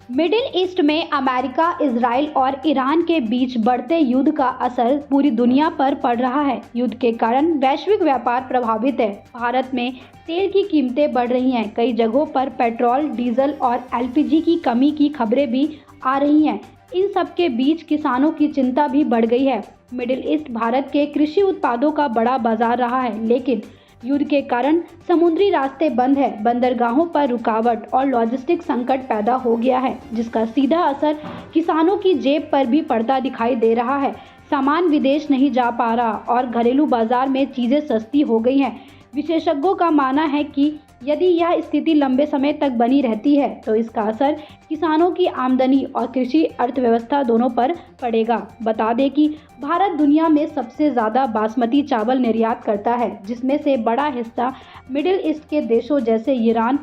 Middle east में America, Israel और Iran के बीच बढ़ते युद्ध का असर पूरी दुनिया पर पड़ रहा है। युद्ध के कारण वैश्विक व्यापार प्रभावित है। भारत में तेल की कीमतें बढ़ रही हैं। कई जगहों पर पेट्रोल, डीजल और एलपीजी की कमी की खबरें भी आ रही हैं। इन सब के बीच किसानों की चिंता भी बढ़ गई है। मिडिल ईस्ट भारत के कृषि उत्पादों का बड़ा बाजार रहा है, लेकिन युद्ध के कारण समुद्री रास्ते बंद है, बंदरगाहों पर रुकावट और लॉजिस्टिक संकट पैदा हो गया है, जिसका सीधा असर किसानों की जेब पर भी पड़ता दिखाई दे रहा है। सामान विदेश नहीं जा पा रहा और घरेलू बाजार में चीज़ें सस्ती हो गई हैं। विशेषज्ञों का मानना है कि यदि यह स्थिति लंबे समय तक बनी रहती है तो इसका असर किसानों की आमदनी और कृषि अर्थव्यवस्था दोनों पर पड़ेगा। बता दें कि भारत दुनिया में सबसे ज़्यादा बासमती चावल निर्यात करता है, जिसमें से बड़ा हिस्सा मिडिल ईस्ट के देशों जैसे ईरान,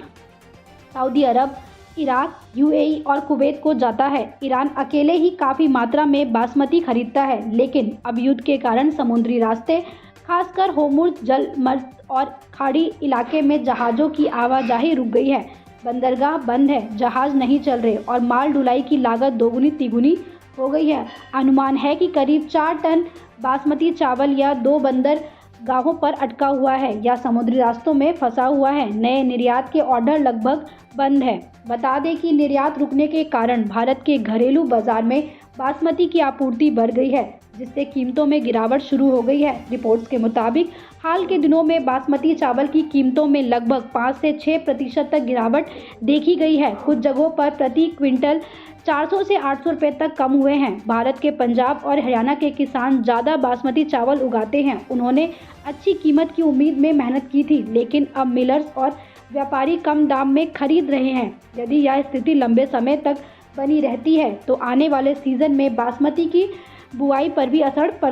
सऊदी अरब, इराक, यूएई और कुवैत को जाता है। ईरान अकेले ही काफ़ी मात्रा में बासमती खरीदता है, लेकिन अब युद्ध के कारण समुद्री रास्ते, खासकर होर्मुज़ जलमर्ग और खाड़ी इलाके में जहाज़ों की आवाजाही रुक गई है। बंदरगाह बंद है, जहाज़ नहीं चल रहे और माल ढुलाई की लागत दोगुनी तिगुनी हो गई है। अनुमान है कि करीब 4 टन बासमती चावल या 2 बंदरगाहों पर अटका हुआ है या समुद्री रास्तों में फंसा हुआ है। नए निर्यात के ऑर्डर लगभग बंद है। बता दें कि निर्यात रुकने के कारण भारत के घरेलू बाजार में बासमती की आपूर्ति बढ़ गई है, जिससे कीमतों में गिरावट शुरू हो गई है। रिपोर्ट्स के मुताबिक हाल के दिनों में बासमती चावल की कीमतों में लगभग 5 से 6% तक गिरावट देखी गई है। कुछ जगहों पर प्रति क्विंटल 400 से 800 रुपये तक कम हुए हैं। भारत के पंजाब और हरियाणा के किसान ज़्यादा बासमती चावल उगाते हैं। उन्होंने अच्छी कीमत की उम्मीद में मेहनत की थी, लेकिन अब मिलर्स और व्यापारी कम दाम में खरीद रहे हैं। यदि यह स्थिति लंबे समय तक बनी रहती है तो आने वाले सीजन में बासमती की बुआई पर भी असर पड़